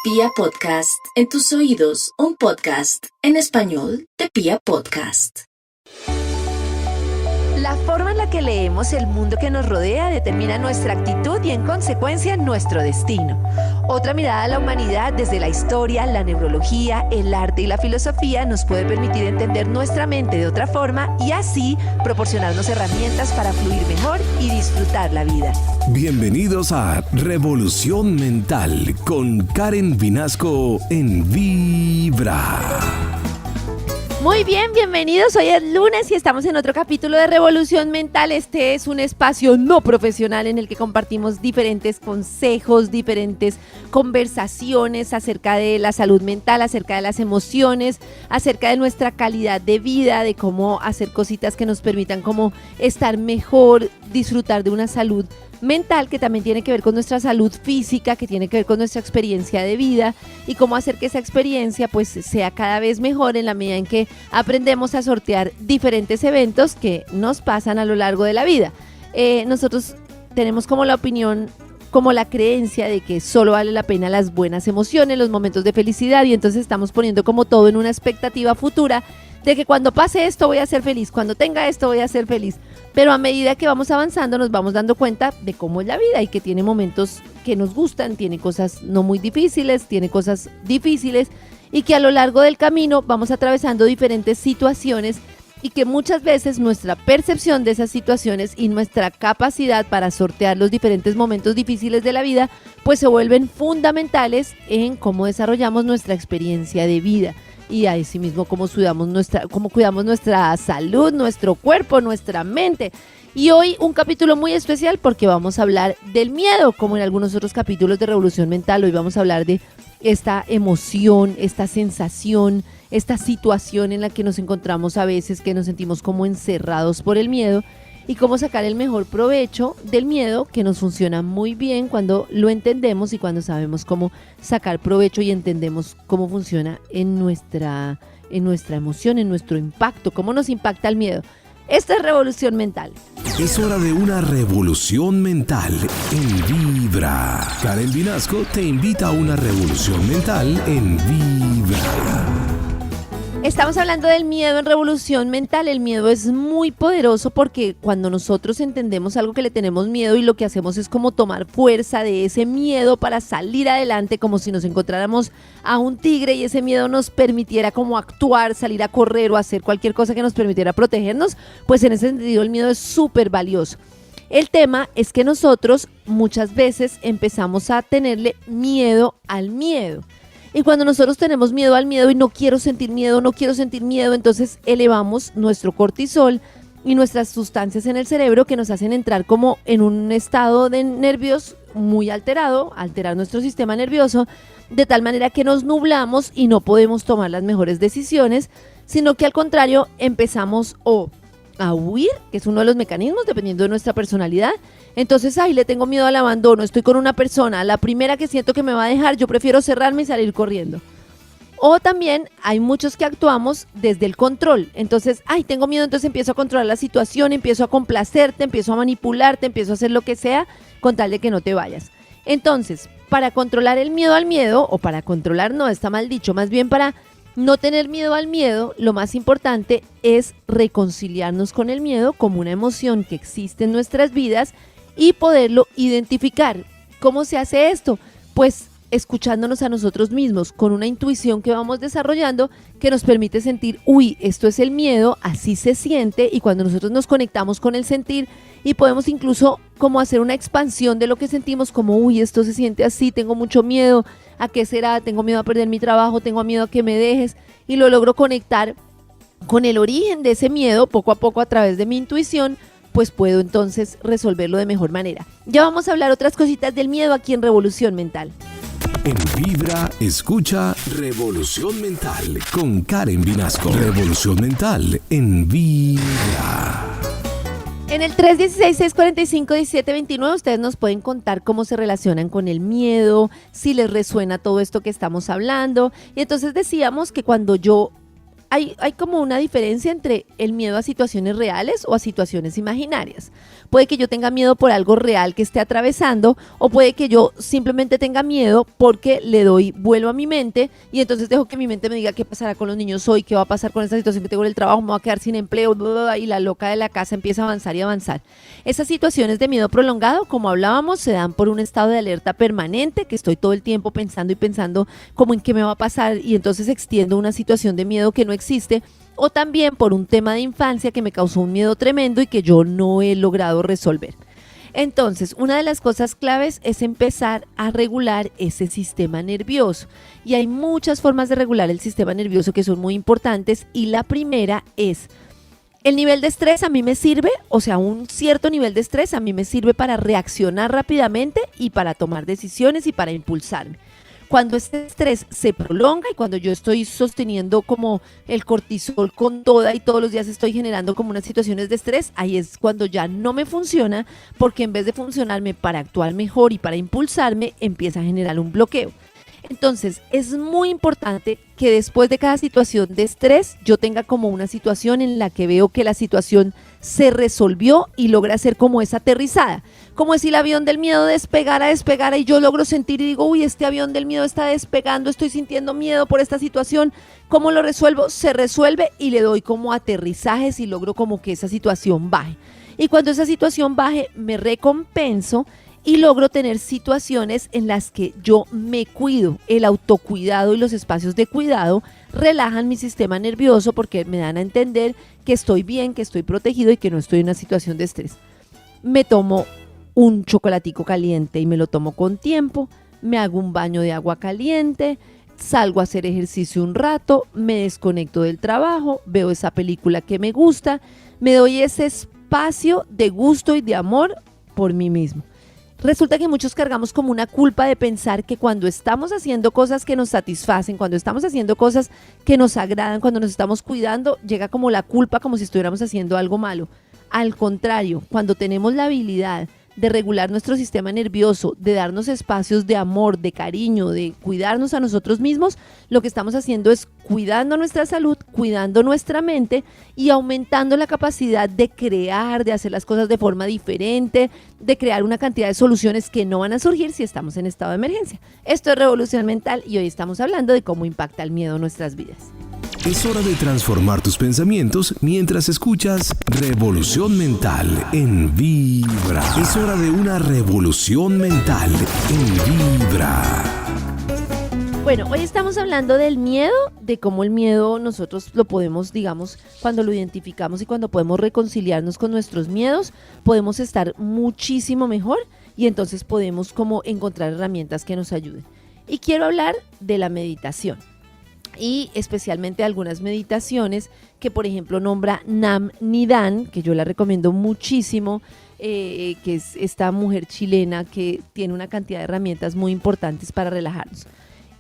Pia Podcast, en tus oídos, un podcast en español de Pia Podcast. La forma en la que leemos el mundo que nos rodea determina nuestra actitud y, en consecuencia, nuestro destino. Otra mirada a la humanidad desde la historia, la neurología, el arte y la filosofía nos puede permitir entender nuestra mente de otra forma y así proporcionarnos herramientas para fluir mejor y disfrutar la vida. Bienvenidos a Revolución Mental con Karen Vinasco en Vibra. Muy bien, bienvenidos. Hoy es lunes y estamos en otro capítulo de Revolución Mental. Este es un espacio no profesional en el que compartimos diferentes consejos, diferentes conversaciones acerca de la salud mental, acerca de las emociones, acerca de nuestra calidad de vida, de cómo hacer cositas que nos permitan como estar mejor, disfrutar de una salud mental que también tiene que ver con nuestra salud física, que tiene que ver con nuestra experiencia de vida y cómo hacer que esa experiencia pues sea cada vez mejor en la medida en que aprendemos a sortear diferentes eventos que nos pasan a lo largo de la vida. Nosotros tenemos como la opinión, como la creencia de que solo vale la pena las buenas emociones, los momentos de felicidad, y entonces estamos poniendo como todo en una expectativa futura de que cuando pase esto voy a ser feliz, cuando tenga esto voy a ser feliz. Pero a medida que vamos avanzando nos vamos dando cuenta de cómo es la vida y que tiene momentos que nos gustan, tiene cosas no muy difíciles, tiene cosas difíciles y que a lo largo del camino vamos atravesando diferentes situaciones y que muchas veces nuestra percepción de esas situaciones y nuestra capacidad para sortear los diferentes momentos difíciles de la vida pues se vuelven fundamentales en cómo desarrollamos nuestra experiencia de vida. Y así mismo cómo cuidamos nuestra salud, nuestro cuerpo, nuestra mente. Y hoy un capítulo muy especial porque vamos a hablar del miedo, como en algunos otros capítulos de Revolución Mental. Hoy vamos a hablar de esta emoción, esta sensación, esta situación en la que nos encontramos a veces, que nos sentimos como encerrados por el miedo, y cómo sacar el mejor provecho del miedo, que nos funciona muy bien cuando lo entendemos y cuando sabemos cómo sacar provecho y entendemos cómo funciona en nuestra emoción, en nuestro impacto, cómo nos impacta el miedo. Esta es Revolución Mental. Es hora de una revolución mental en Vibra. Karen Vinasco te invita a una revolución mental en Vibra. Estamos hablando del miedo en Revolución Mental. El miedo es muy poderoso porque cuando nosotros entendemos algo que le tenemos miedo y lo que hacemos es como tomar fuerza de ese miedo para salir adelante, como si nos encontráramos a un tigre y ese miedo nos permitiera como actuar, salir a correr o hacer cualquier cosa que nos permitiera protegernos, pues en ese sentido el miedo es súper valioso. El tema es que nosotros muchas veces empezamos a tenerle miedo al miedo. Y cuando nosotros tenemos miedo al miedo y no quiero sentir miedo, entonces elevamos nuestro cortisol y nuestras sustancias en el cerebro que nos hacen entrar como en un estado de nervios muy alterado, alterar nuestro sistema nervioso, de tal manera que nos nublamos y no podemos tomar las mejores decisiones, sino que al contrario empezamos a huir, que es uno de los mecanismos dependiendo de nuestra personalidad. Entonces, le tengo miedo al abandono, estoy con una persona, la primera que siento que me va a dejar, yo prefiero cerrarme y salir corriendo. O también hay muchos que actuamos desde el control. Entonces, tengo miedo, entonces empiezo a controlar la situación, empiezo a complacerte, empiezo a manipularte, empiezo a hacer lo que sea con tal de que no te vayas. Entonces, para controlar el miedo al miedo, o para controlar no, está mal dicho, más bien para no tener miedo al miedo, lo más importante es reconciliarnos con el miedo como una emoción que existe en nuestras vidas y poderlo identificar. ¿Cómo se hace esto? Pues escuchándonos a nosotros mismos, con una intuición que vamos desarrollando que nos permite sentir, esto es el miedo, así se siente, y cuando nosotros nos conectamos con el sentir y podemos incluso como hacer una expansión de lo que sentimos, como, esto se siente así, tengo mucho miedo, ¿a qué será? Tengo miedo a perder mi trabajo, tengo miedo a que me dejes, y lo logro conectar con el origen de ese miedo poco a poco a través de mi intuición, pues puedo entonces resolverlo de mejor manera. Ya vamos a hablar otras cositas del miedo aquí en Revolución Mental. En Vibra, escucha Revolución Mental con Karen Vinasco. Revolución Mental en Vibra. En el 316-645-1729 ustedes nos pueden contar cómo se relacionan con el miedo, si les resuena todo esto que estamos hablando. Y entonces decíamos que cuando yo hay como una diferencia entre el miedo a situaciones reales o a situaciones imaginarias. Puede que yo tenga miedo por algo real que esté atravesando, o puede que yo simplemente tenga miedo porque le doy vuelo a mi mente y entonces dejo que mi mente me diga qué pasará con los niños hoy, qué va a pasar con esta situación que tengo en el trabajo, me voy a quedar sin empleo, bla, bla, bla, y la loca de la casa empieza a avanzar y avanzar. Esas situaciones de miedo prolongado, como hablábamos, se dan por un estado de alerta permanente, que estoy todo el tiempo pensando y pensando como en qué me va a pasar, y entonces extiendo una situación de miedo que no existe, o también por un tema de infancia que me causó un miedo tremendo y que yo no he logrado resolver. Entonces, una de las cosas claves es empezar a regular ese sistema nervioso. Y hay muchas formas de regular el sistema nervioso que son muy importantes, y la primera es: el nivel de estrés a mí me sirve, o sea, un cierto nivel de estrés a mí me sirve para reaccionar rápidamente y para tomar decisiones y para impulsarme. Cuando este estrés se prolonga y cuando yo estoy sosteniendo como el cortisol con toda y todos los días estoy generando como unas situaciones de estrés, ahí es cuando ya no me funciona, porque en vez de funcionarme para actuar mejor y para impulsarme, empieza a generar un bloqueo. Entonces, es muy importante que después de cada situación de estrés, yo tenga como una situación en la que veo que la situación se resolvió y logra hacer como esa aterrizada. Como si el avión del miedo despegara y yo logro sentir y digo, uy, este avión del miedo está despegando, estoy sintiendo miedo por esta situación. ¿Cómo lo resuelvo? Se resuelve y le doy como aterrizajes y logro como que esa situación baje. Y cuando esa situación baje, me recompenso y logro tener situaciones en las que yo me cuido. El autocuidado y los espacios de cuidado relajan mi sistema nervioso porque me dan a entender que estoy bien, que estoy protegido y que no estoy en una situación de estrés. Me tomo un chocolatico caliente y me lo tomo con tiempo, me hago un baño de agua caliente, salgo a hacer ejercicio un rato, me desconecto del trabajo, veo esa película que me gusta, me doy ese espacio de gusto y de amor por mí mismo. Resulta que muchos cargamos como una culpa de pensar que cuando estamos haciendo cosas que nos satisfacen, cuando estamos haciendo cosas que nos agradan, cuando nos estamos cuidando, llega como la culpa, como si estuviéramos haciendo algo malo. Al contrario, cuando tenemos la habilidad de regular nuestro sistema nervioso, de darnos espacios de amor, de cariño, de cuidarnos a nosotros mismos, lo que estamos haciendo es cuidando nuestra salud, cuidando nuestra mente y aumentando la capacidad de crear, de hacer las cosas de forma diferente, de crear una cantidad de soluciones que no van a surgir si estamos en estado de emergencia. Esto es Revolución Mental y hoy estamos hablando de cómo impacta el miedo en nuestras vidas. Es hora de transformar tus pensamientos mientras escuchas Revolución Mental en Vibra. Es hora de una revolución mental en Vibra. Bueno, hoy estamos hablando del miedo, de cómo el miedo nosotros lo podemos, digamos, cuando lo identificamos y cuando podemos reconciliarnos con nuestros miedos, podemos estar muchísimo mejor y entonces podemos como encontrar herramientas que nos ayuden. Y quiero hablar de la meditación. Y especialmente algunas meditaciones que, por ejemplo, nombra Nam Nidan, que yo la recomiendo muchísimo, que es esta mujer chilena que tiene una cantidad de herramientas muy importantes para relajarnos.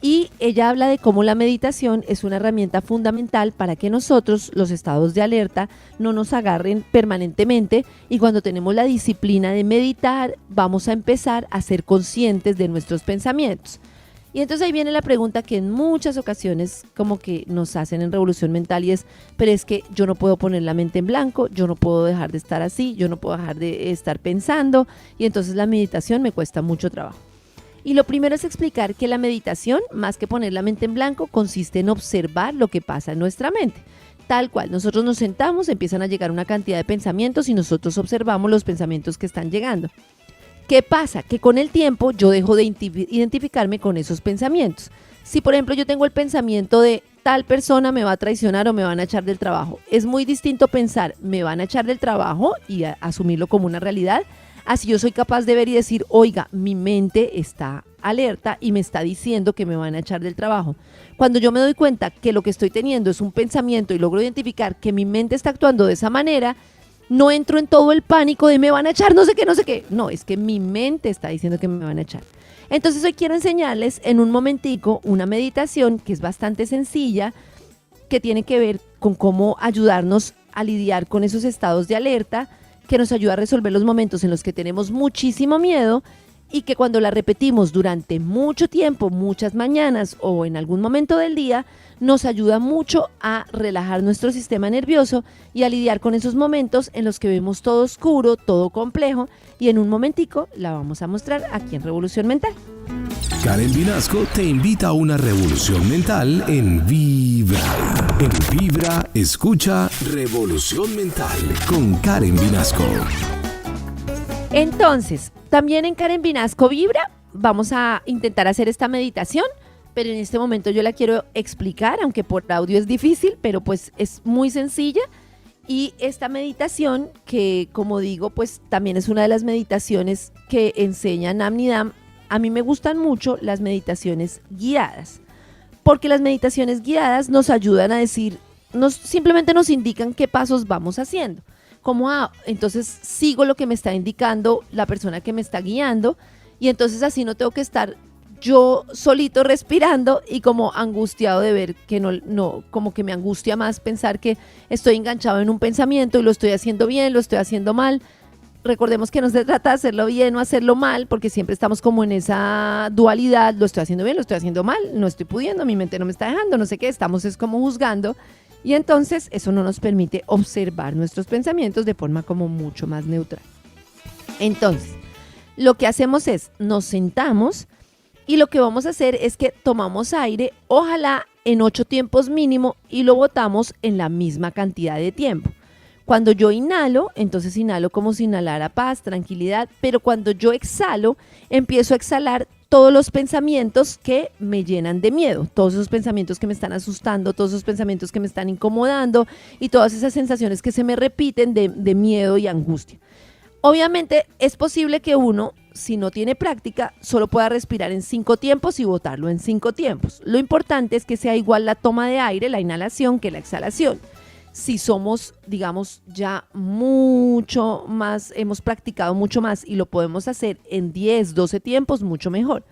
Y ella habla de cómo la meditación es una herramienta fundamental para que nosotros, los estados de alerta, no nos agarren permanentemente, y cuando tenemos la disciplina de meditar, vamos a empezar a ser conscientes de nuestros pensamientos. Y entonces ahí viene la pregunta que en muchas ocasiones como que nos hacen en Revolución Mental, y es, pero es que yo no puedo poner la mente en blanco, yo no puedo dejar de estar así, yo no puedo dejar de estar pensando, y entonces la meditación me cuesta mucho trabajo. Y lo primero es explicar que la meditación, más que poner la mente en blanco, consiste en observar lo que pasa en nuestra mente. Tal cual, nosotros nos sentamos, empiezan a llegar una cantidad de pensamientos y nosotros observamos los pensamientos que están llegando. ¿Qué pasa? Que con el tiempo yo dejo de identificarme con esos pensamientos. Si, por ejemplo, yo tengo el pensamiento de tal persona me va a traicionar o me van a echar del trabajo, es muy distinto pensar me van a echar del trabajo y asumirlo como una realidad, así yo soy capaz de ver y decir, oiga, mi mente está alerta y me está diciendo que me van a echar del trabajo. Cuando yo me doy cuenta que lo que estoy teniendo es un pensamiento y logro identificar que mi mente está actuando de esa manera, no entro en todo el pánico de me van a echar no sé qué, no sé qué. No, es que mi mente está diciendo que me van a echar. Entonces hoy quiero enseñarles en un momentico una meditación que es bastante sencilla, que tiene que ver con cómo ayudarnos a lidiar con esos estados de alerta, que nos ayuda a resolver los momentos en los que tenemos muchísimo miedo y que cuando la repetimos durante mucho tiempo, muchas mañanas o en algún momento del día, nos ayuda mucho a relajar nuestro sistema nervioso y a lidiar con esos momentos en los que vemos todo oscuro, todo complejo, y en un momentico la vamos a mostrar aquí en Revolución Mental. Karen Vinasco te invita a una revolución mental en Vibra. En Vibra, escucha Revolución Mental con Karen Vinasco. Entonces, también en Karen Vinasco Vibra vamos a intentar hacer esta meditación, pero en este momento yo la quiero explicar, aunque por audio es difícil, pero pues es muy sencilla. Y esta meditación, que como digo, pues también es una de las meditaciones que enseña Nam Nidam. A mí me gustan mucho las meditaciones guiadas, porque las meditaciones guiadas nos ayudan a decir, simplemente nos indican qué pasos vamos haciendo. Como, entonces sigo lo que me está indicando la persona que me está guiando, y entonces así no tengo que estar yo solito respirando y como angustiado de ver que no, como que me angustia más pensar que estoy enganchado en un pensamiento y lo estoy haciendo bien, lo estoy haciendo mal. Recordemos que no se trata de hacerlo bien o hacerlo mal, porque siempre estamos como en esa dualidad, lo estoy haciendo bien, lo estoy haciendo mal, no estoy pudiendo, mi mente no me está dejando, no sé qué, estamos es como juzgando, y entonces eso no nos permite observar nuestros pensamientos de forma como mucho más neutral. Entonces, lo que hacemos es, nos sentamos y lo que vamos a hacer es que tomamos aire, ojalá en 8 tiempos mínimo, y lo botamos en la misma cantidad de tiempo. Cuando yo inhalo, entonces inhalo como si inhalara paz, tranquilidad, pero cuando yo exhalo, empiezo a exhalar todos los pensamientos que me llenan de miedo, todos esos pensamientos que me están asustando, todos esos pensamientos que me están incomodando y todas esas sensaciones que se me repiten de miedo y angustia. Obviamente es posible que uno, si no tiene práctica, solo pueda respirar en 5 tiempos y botarlo en 5 tiempos. Lo importante es que sea igual la toma de aire, la inhalación, que la exhalación. Si somos, digamos, ya mucho más, hemos practicado mucho más y lo podemos hacer en 10, 12 tiempos, mucho mejor.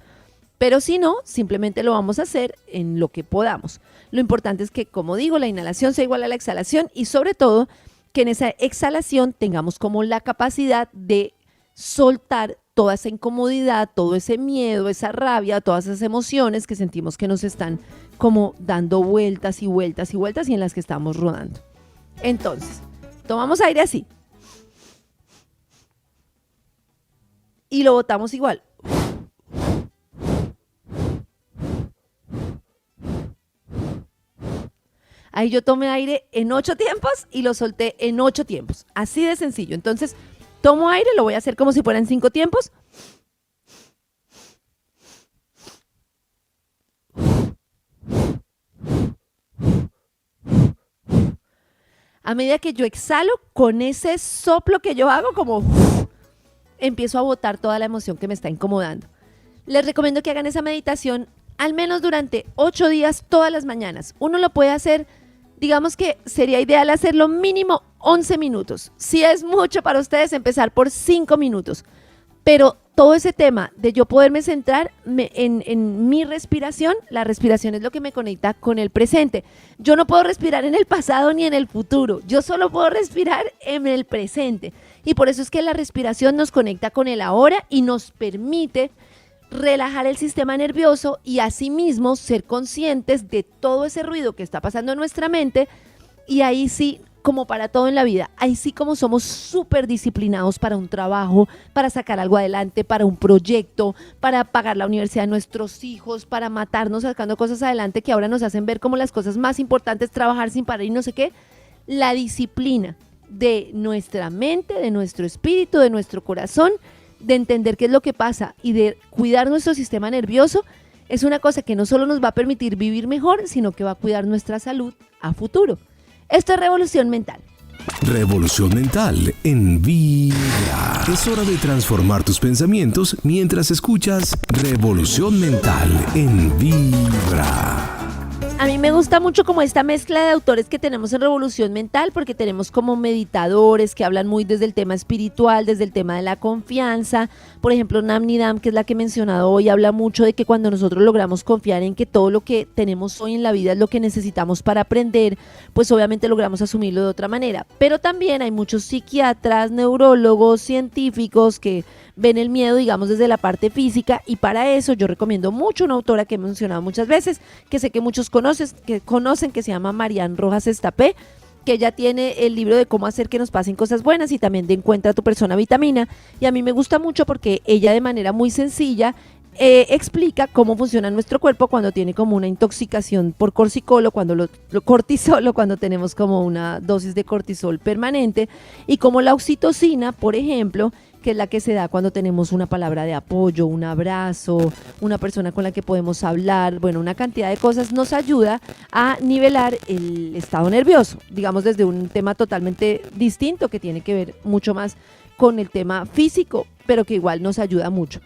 Pero si no, simplemente lo vamos a hacer en lo que podamos. Lo importante es que, como digo, la inhalación sea igual a la exhalación y sobre todo que en esa exhalación tengamos como la capacidad de soltar toda esa incomodidad, todo ese miedo, esa rabia, todas esas emociones que sentimos que nos están como dando vueltas y vueltas y vueltas y en las que estamos rodando. Entonces, tomamos aire así y lo botamos igual. Ahí yo tomé aire en 8 tiempos y lo solté en 8 tiempos. Así de sencillo. Entonces, tomo aire, lo voy a hacer como si fueran 5 tiempos. A medida que yo exhalo, con ese soplo que yo hago, como empiezo a botar toda la emoción que me está incomodando. Les recomiendo que hagan esa meditación al menos durante 8 días, todas las mañanas. Uno lo puede hacer, digamos que sería ideal hacerlo mínimo 11 minutos. Si es mucho para ustedes, empezar por 5 minutos. Pero todo ese tema de yo poderme centrar en mi respiración, la respiración es lo que me conecta con el presente. Yo no puedo respirar en el pasado ni en el futuro, yo solo puedo respirar en el presente. Y por eso es que la respiración nos conecta con el ahora y nos permite relajar el sistema nervioso y asimismo ser conscientes de todo ese ruido que está pasando en nuestra mente. Y ahí sí, como para todo en la vida, ahí sí como somos súper disciplinados para un trabajo, para sacar algo adelante, para un proyecto, para pagar la universidad de nuestros hijos, para matarnos sacando cosas adelante que ahora nos hacen ver como las cosas más importantes, trabajar sin parar y no sé qué. La disciplina de nuestra mente, de nuestro espíritu, de nuestro corazón, de entender qué es lo que pasa y de cuidar nuestro sistema nervioso, es una cosa que no solo nos va a permitir vivir mejor, sino que va a cuidar nuestra salud a futuro. Esto es Revolución Mental. Revolución Mental en Vibra. Es hora de transformar tus pensamientos mientras escuchas Revolución Mental en Vibra. A mí me gusta mucho como esta mezcla de autores que tenemos en Revolución Mental, porque tenemos como meditadores que hablan muy desde el tema espiritual, desde el tema de la confianza. Por ejemplo, Nam Nidam, que es la que he mencionado hoy, habla mucho de que cuando nosotros logramos confiar en que todo lo que tenemos hoy en la vida es lo que necesitamos para aprender, pues obviamente logramos asumirlo de otra manera. Pero también hay muchos psiquiatras, neurólogos, científicos que ven el miedo, digamos, desde la parte física, y para eso yo recomiendo mucho una autora que he mencionado muchas veces, que sé que muchos conocen, que se llama Marian Rojas Estapé, que ella tiene el libro de cómo hacer que nos pasen cosas buenas y también de Encuentra tu persona vitamina, y a mí me gusta mucho porque ella de manera muy sencilla explica cómo funciona nuestro cuerpo cuando tiene como una intoxicación por cortisol, cortisol, cuando tenemos como una dosis de cortisol permanente, y como la oxitocina, por ejemplo, que es la que se da cuando tenemos una palabra de apoyo, un abrazo, una persona con la que podemos hablar, bueno, una cantidad de cosas, nos ayuda a nivelar el estado nervioso, digamos desde un tema totalmente distinto que tiene que ver mucho más con el tema físico, pero que igual nos ayuda mucho.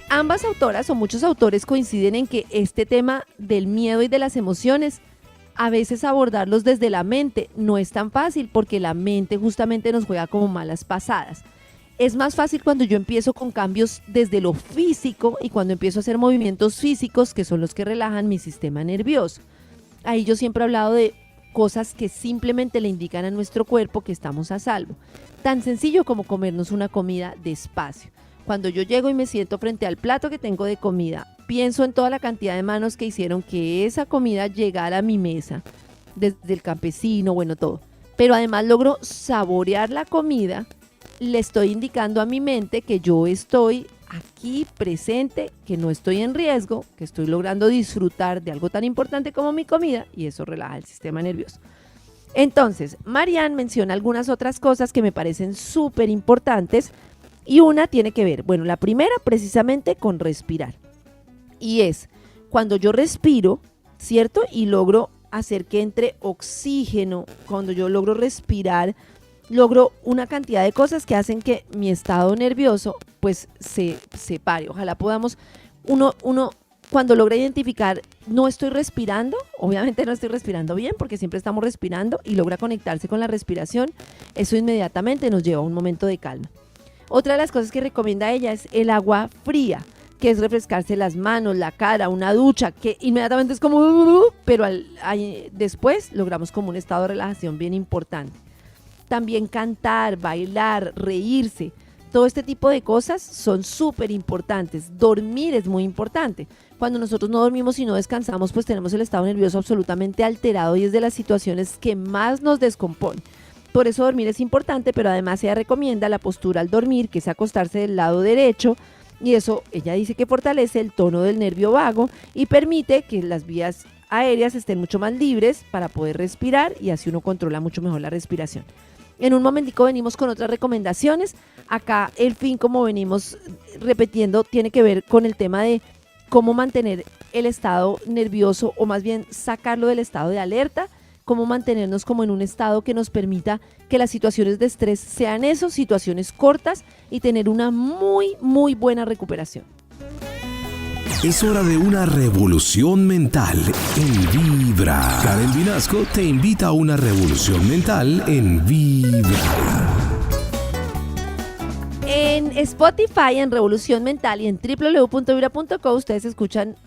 Ambas autoras o muchos autores coinciden en que este tema del miedo y de las emociones, a veces abordarlos desde la mente no es tan fácil porque la mente justamente nos juega como malas pasadas. Es más fácil cuando yo empiezo con cambios desde lo físico y cuando empiezo a hacer movimientos físicos que son los que relajan mi sistema nervioso. Ahí yo siempre he hablado de cosas que simplemente le indican a nuestro cuerpo que estamos a salvo. Tan sencillo como comernos una comida despacio. Cuando yo llego y me siento frente al plato que tengo de comida, pienso en toda la cantidad de manos que hicieron que esa comida llegara a mi mesa, desde el campesino, bueno, todo. Pero además logro saborear la comida, le estoy indicando a mi mente que yo estoy aquí presente, que no estoy en riesgo, que estoy logrando disfrutar de algo tan importante como mi comida, y eso relaja el sistema nervioso. Entonces, Marian menciona algunas otras cosas que me parecen súper importantes. Y una tiene que ver, bueno, la primera precisamente con respirar. Y es cuando yo respiro, ¿cierto? Y logro hacer que entre oxígeno, cuando yo logro respirar, logro una cantidad de cosas que hacen que mi estado nervioso pues se pare. Ojalá podamos, uno cuando logra identificar, no estoy respirando, obviamente no estoy respirando bien porque siempre estamos respirando, y logra conectarse con la respiración, eso inmediatamente nos lleva a un momento de calma. Otra de las cosas que recomienda ella es el agua fría, que es refrescarse las manos, la cara, una ducha, que inmediatamente es como, pero después logramos como un estado de relajación bien importante. También cantar, bailar, reírse, todo este tipo de cosas son súper importantes. Dormir es muy importante. Cuando nosotros no dormimos y no descansamos, pues tenemos el estado nervioso absolutamente alterado y es de las situaciones que más nos descompone. Por eso dormir es importante, pero además ella recomienda la postura al dormir, que es acostarse del lado derecho, y eso ella dice que fortalece el tono del nervio vago y permite que las vías aéreas estén mucho más libres para poder respirar, y así uno controla mucho mejor la respiración. En un momentico venimos con otras recomendaciones. Acá el fin, como venimos repitiendo, tiene que ver con el tema de cómo mantener el estado nervioso, o más bien sacarlo del estado de alerta, cómo mantenernos como en un estado que nos permita que las situaciones de estrés sean eso, situaciones cortas, y tener una muy, muy buena recuperación. Es hora de una revolución mental en Vibra. Karen Vinasco te invita a una revolución mental en Vibra. En Spotify, en Revolución Mental y en www.vibra.co ustedes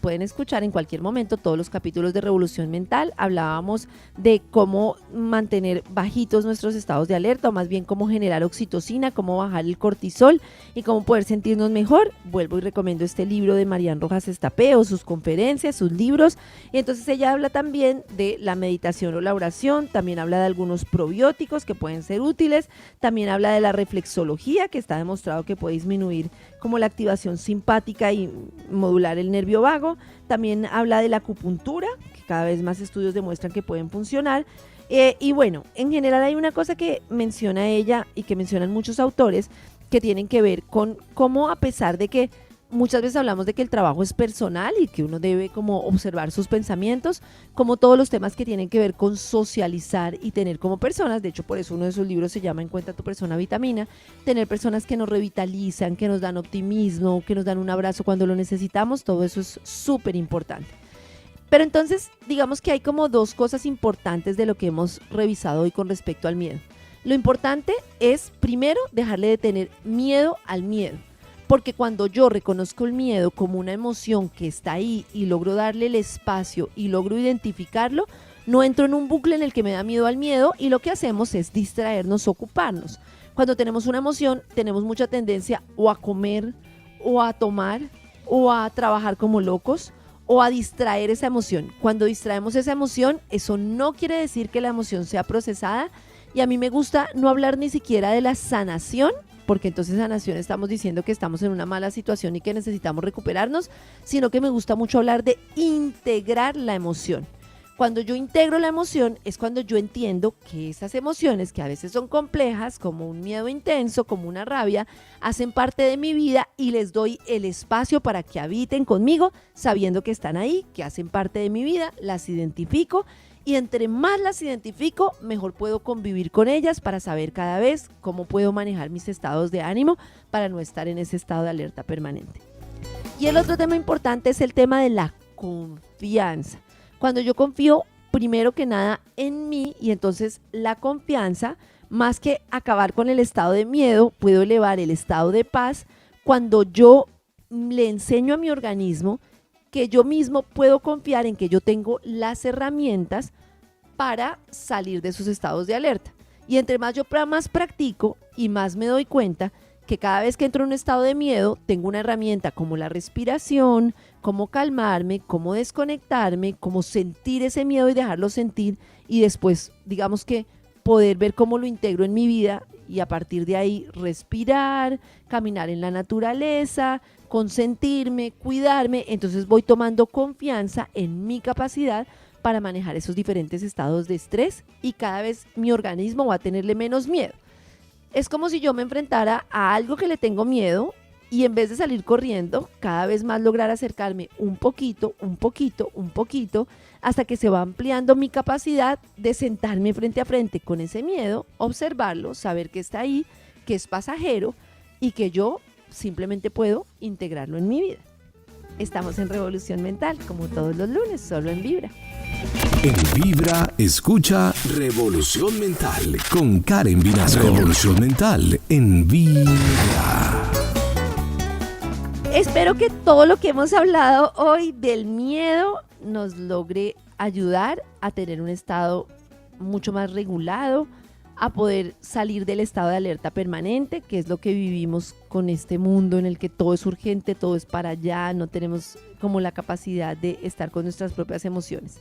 pueden escuchar en cualquier momento todos los capítulos de Revolución Mental. Hablábamos de cómo mantener bajitos nuestros estados de alerta, o más bien cómo generar oxitocina, cómo bajar el cortisol y cómo poder sentirnos mejor. Vuelvo y recomiendo este libro de Marian Rojas Estapé, o sus conferencias, sus libros. Y entonces ella habla también de la meditación o la oración, también habla de algunos probióticos que pueden ser útiles, también habla de la reflexología, que está demostrado que puede disminuir como la activación simpática y modular el nervio vago. También habla de la acupuntura, que cada vez más estudios demuestran que pueden funcionar. Y bueno, en general hay una cosa que menciona ella y que mencionan muchos autores, que tienen que ver con cómo, a pesar de que muchas veces hablamos de que el trabajo es personal y que uno debe como observar sus pensamientos, como todos los temas que tienen que ver con socializar y tener como personas, de hecho por eso uno de sus libros se llama Encuentra tu persona vitamina, tener personas que nos revitalizan, que nos dan optimismo, que nos dan un abrazo cuando lo necesitamos, todo eso es súper importante. Pero entonces digamos que hay como dos cosas importantes de lo que hemos revisado hoy con respecto al miedo. Lo importante es, primero, dejarle de tener miedo al miedo. Porque cuando yo reconozco el miedo como una emoción que está ahí y logro darle el espacio y logro identificarlo, no entro en un bucle en el que me da miedo al miedo, y lo que hacemos es distraernos, ocuparnos. Cuando tenemos una emoción, tenemos mucha tendencia o a comer, o a tomar, o a trabajar como locos, o a distraer esa emoción. Cuando distraemos esa emoción, eso no quiere decir que la emoción sea procesada. Y a mí me gusta no hablar ni siquiera de la sanación, porque entonces sanación estamos diciendo que estamos en una mala situación y que necesitamos recuperarnos, sino que me gusta mucho hablar de integrar la emoción. Cuando yo integro la emoción es cuando yo entiendo que esas emociones, que a veces son complejas, como un miedo intenso, como una rabia, hacen parte de mi vida y les doy el espacio para que habiten conmigo, sabiendo que están ahí, que hacen parte de mi vida, las identifico y entre más las identifico, mejor puedo convivir con ellas para saber cada vez cómo puedo manejar mis estados de ánimo para no estar en ese estado de alerta permanente. Y el otro tema importante es el tema de la confianza. Cuando yo confío primero que nada en mí y entonces la confianza, más que acabar con el estado de miedo, puedo elevar el estado de paz cuando yo le enseño a mi organismo que yo mismo puedo confiar en que yo tengo las herramientas para salir de esos estados de alerta. Y entre más yo más practico y más me doy cuenta que cada vez que entro en un estado de miedo, tengo una herramienta como la respiración, cómo calmarme, cómo desconectarme, cómo sentir ese miedo y dejarlo sentir y después, digamos que poder ver cómo lo integro en mi vida y a partir de ahí respirar, caminar en la naturaleza, consentirme, cuidarme. Entonces voy tomando confianza en mi capacidad para manejar esos diferentes estados de estrés y cada vez mi organismo va a tenerle menos miedo. Es como si yo me enfrentara a algo que le tengo miedo y en vez de salir corriendo, cada vez más lograr acercarme un poquito, hasta que se va ampliando mi capacidad de sentarme frente a frente con ese miedo, observarlo, saber que está ahí, que es pasajero y que yo simplemente puedo integrarlo en mi vida. Estamos en Revolución Mental, como todos los lunes, solo en Vibra. En Vibra, escucha Revolución Mental con Karen Vinasco. Revolución Mental en Vibra. Espero que todo lo que hemos hablado hoy del miedo nos logre ayudar a tener un estado mucho más regulado, a poder salir del estado de alerta permanente, que es lo que vivimos con este mundo en el que todo es urgente, todo es para allá, no tenemos como la capacidad de estar con nuestras propias emociones.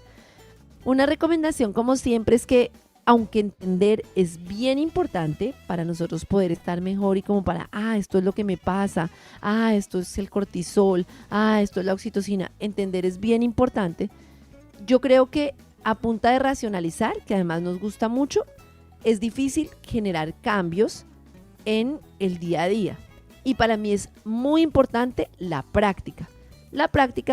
Una recomendación, como siempre, es que aunque entender es bien importante para nosotros poder estar mejor y como para, esto es lo que me pasa, esto es el cortisol, esto es la oxitocina, entender es bien importante. Yo creo que a punta de racionalizar, que además nos gusta mucho, es difícil generar cambios en el día a día. Y para mí es muy importante la práctica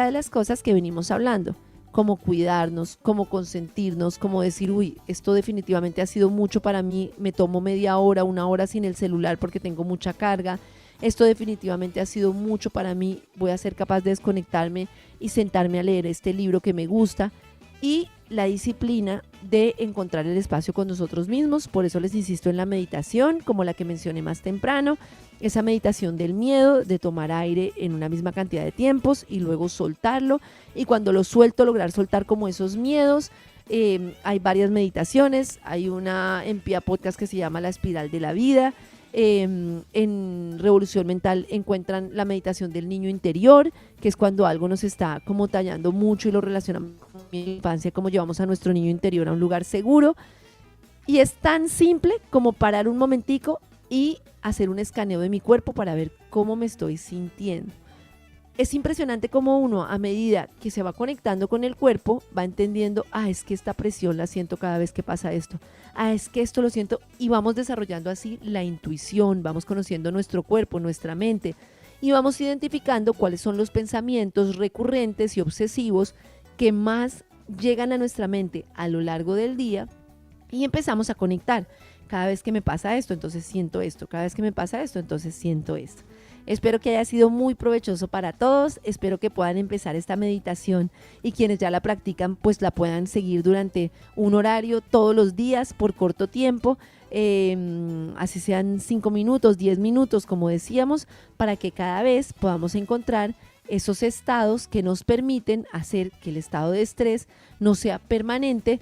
de las cosas que venimos hablando. Cómo cuidarnos, cómo consentirnos, cómo decir, esto definitivamente ha sido mucho para mí, me tomo media hora, una hora sin el celular porque tengo mucha carga, esto definitivamente ha sido mucho para mí, voy a ser capaz de desconectarme y sentarme a leer este libro que me gusta, y la disciplina de encontrar el espacio con nosotros mismos. Por eso les insisto en la meditación, como la que mencioné más temprano, esa meditación del miedo, de tomar aire en una misma cantidad de tiempos y luego soltarlo, y cuando lo suelto, lograr soltar como esos miedos. Hay varias meditaciones, hay una en Pia Podcast que se llama La Espiral de la Vida. En Revolución Mental encuentran la meditación del niño interior, que es cuando algo nos está como tallando mucho y lo relacionamos con mi infancia, como llevamos a nuestro niño interior a un lugar seguro. Y es tan simple como parar un momentico y hacer un escaneo de mi cuerpo para ver cómo me estoy sintiendo. Es impresionante cómo uno, a medida que se va conectando con el cuerpo, va entendiendo, es que esta presión la siento cada vez que pasa esto, es que esto lo siento, y vamos desarrollando así la intuición, vamos conociendo nuestro cuerpo, nuestra mente, y vamos identificando cuáles son los pensamientos recurrentes y obsesivos que más llegan a nuestra mente a lo largo del día, y empezamos a conectar. Cada vez que me pasa esto, entonces siento esto, cada vez que me pasa esto, entonces siento esto. Espero que haya sido muy provechoso para todos, espero que puedan empezar esta meditación y quienes ya la practican pues la puedan seguir durante un horario todos los días por corto tiempo, así sean 5 minutos, 10 minutos como decíamos, para que cada vez podamos encontrar esos estados que nos permiten hacer que el estado de estrés no sea permanente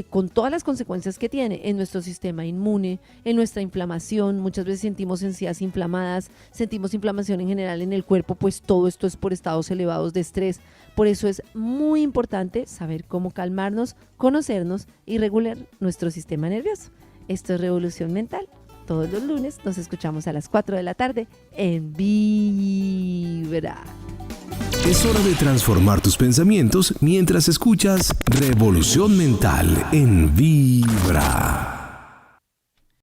con todas las consecuencias que tiene en nuestro sistema inmune, en nuestra inflamación. Muchas veces sentimos encías inflamadas, sentimos inflamación en general en el cuerpo, pues todo esto es por estados elevados de estrés. Por eso es muy importante saber cómo calmarnos, conocernos y regular nuestro sistema nervioso. Esto es Revolución Mental. Todos los lunes nos escuchamos a las 4 de la tarde en Vibra. Es hora de transformar tus pensamientos mientras escuchas Revolución Mental en Vibra.